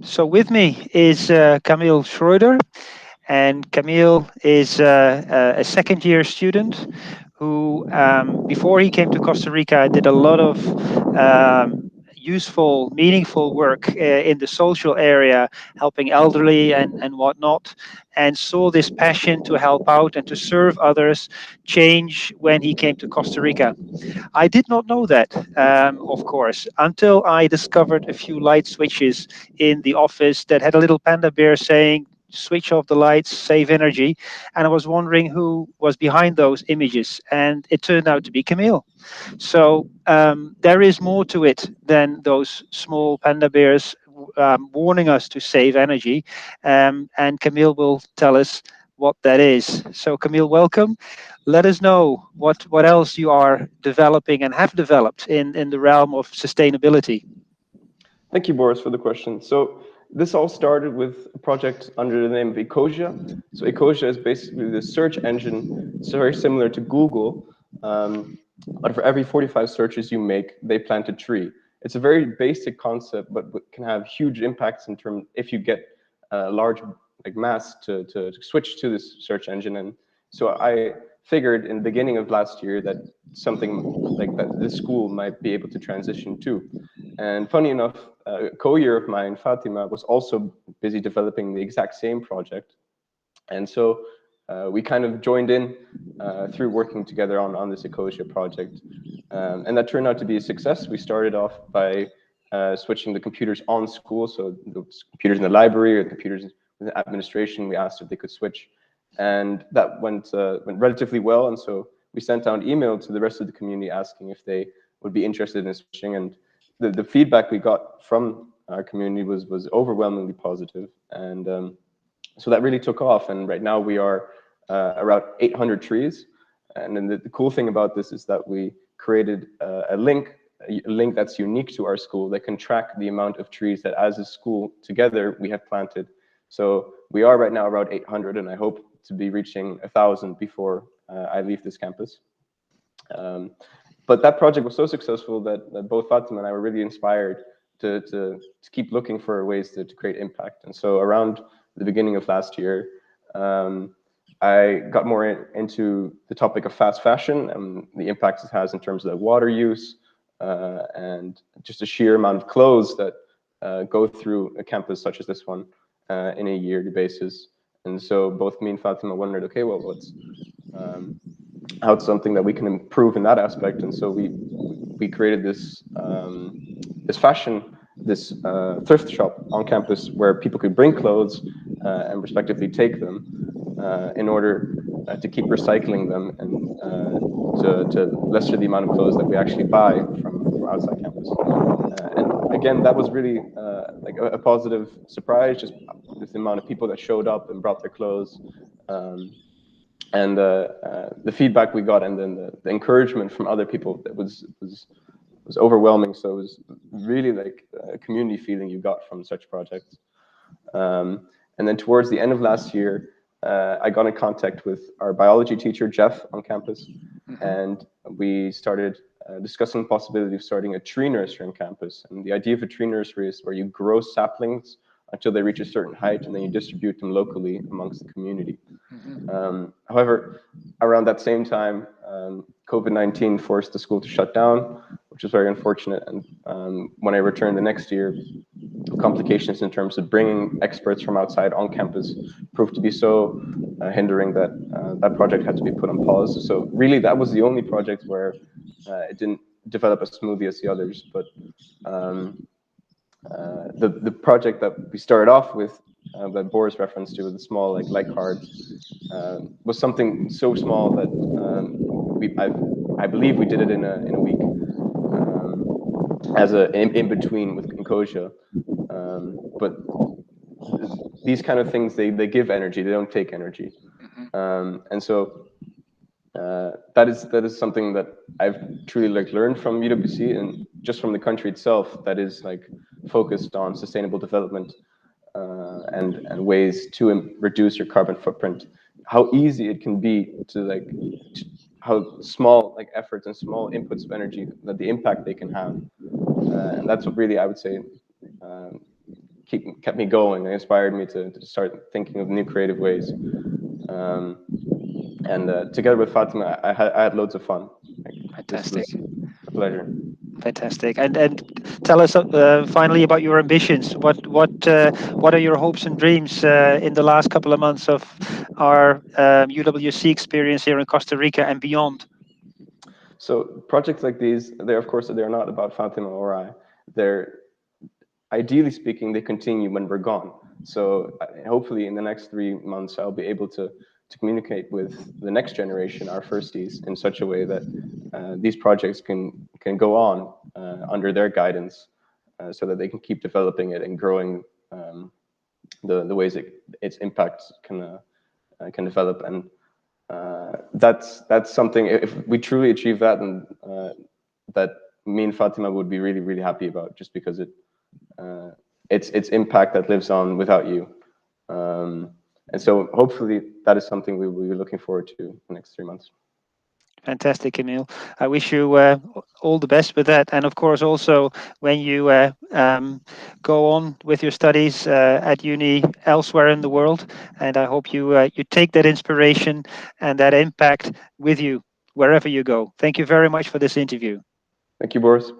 So with me is Camille Schroeder, and Camille is a second year student who, before he came to Costa Rica, did a lot of useful, meaningful work in the social area, helping elderly and whatnot, and saw this passion to help out and to serve others change when he came to Costa Rica. I did not know that, of course, until I discovered a few light switches in the office that had a little panda bear saying, switch off the lights, save energy. And I was wondering who was behind those images. And it turned out to be Camille. So there is more to it than those small panda bears warning us to save energy. And Camille will tell us what that is. So, Camille, welcome. Let us know what else you are developing and have developed in the realm of sustainability. Thank you, Boris, for the question. So this all started with a project under the name of Ecosia. So Ecosia is basically the search engine. It's very similar to Google, but for every 45 searches you make, they plant a tree. It's a very basic concept, but can have huge impacts in terms if you get a large mass to switch to this search engine. And so I figured in the beginning of last year that something like that this school might be able to transition to. And funny enough, a co-year of mine, Fatima, was also busy developing the exact same project. And so we kind of joined in through working together on this Ecosia project. And that turned out to be a success. We started off by switching the computers on school. So the computers in the library or the computers in the administration, we asked if they could switch. And that went relatively well. And so we sent out an email to the rest of the community asking if they would be interested in switching. And the feedback we got from our community was overwhelmingly positive. And so that really took off. And right now we are around 800 trees. And then the cool thing about this is that we created a link that's unique to our school that can track the amount of trees that as a school together we have planted. So we are right now around 800, and I hope to be reaching 1,000 before I leave this campus. But that project was so successful that both Fatima and I were really inspired to keep looking for ways to create impact. And so around the beginning of last year, I got more into the topic of fast fashion and the impacts it has in terms of the water use and just the sheer amount of clothes that go through a campus such as this one in a yearly basis. And so both me and Fatima wondered, okay, well, how it's something that we can improve in that aspect. And so we created this thrift shop on campus where people could bring clothes and respectively take them in order to keep recycling them and to lessen the amount of clothes that we actually buy from outside campus. And again, that was really like a positive surprise, just with the amount of people that showed up and brought their clothes. And the feedback we got, and then the encouragement from other people that was overwhelming. So it was really like a community feeling you got from such projects. And then towards the end of last year, I got in contact with our biology teacher, Jeff, on campus, and we started discussing the possibility of starting a tree nursery on campus. And the idea of a tree nursery is where you grow saplings until they reach a certain height, and then you distribute them locally amongst the community. However, around that same time, COVID-19 forced the school to shut down, which was very unfortunate. And when I returned the next year, complications in terms of bringing experts from outside on campus proved to be so hindering that that project had to be put on pause. So really, that was the only project where it didn't develop as smoothly as the others. But the project that we started off with, that Boris referenced to, with the small light cards, was something so small that I believe we did it in a week, as a in between with Ecosia. But these kind of things, they give energy, they don't take energy. And so that is something that I've truly learned from UWC, and just from the country itself, that is focused on sustainable development and ways to reduce your carbon footprint. How easy it can be how small efforts and small inputs of energy, that the impact they can have. And that's what really I would say kept me going and inspired me to start thinking of new creative ways. Um, and together with Fatima, I had loads of fun. Like, this Fantastic. was a pleasure. Fantastic. And tell us finally about your ambitions. What are your hopes and dreams in the last couple of months of our UWC experience here in Costa Rica and beyond? So projects like these, they're of course they're not about Fatima or I. They're, ideally speaking, they continue when we're gone. So hopefully in the next 3 months, I'll be able to communicate with the next generation, our firsties, in such a way that these projects can go on under their guidance, so that they can keep developing it and growing the ways its impact can develop. And that's something. If we truly achieve that, and that me and Fatima would be really really happy about, just because uh, it's impact that lives on without you. And so hopefully that is something we will be looking forward to in the next 3 months. Fantastic, Camille. I wish you all the best with that. And of course, also when you go on with your studies at uni elsewhere in the world. And I hope you take that inspiration and that impact with you wherever you go. Thank you very much for this interview. Thank you, Boris.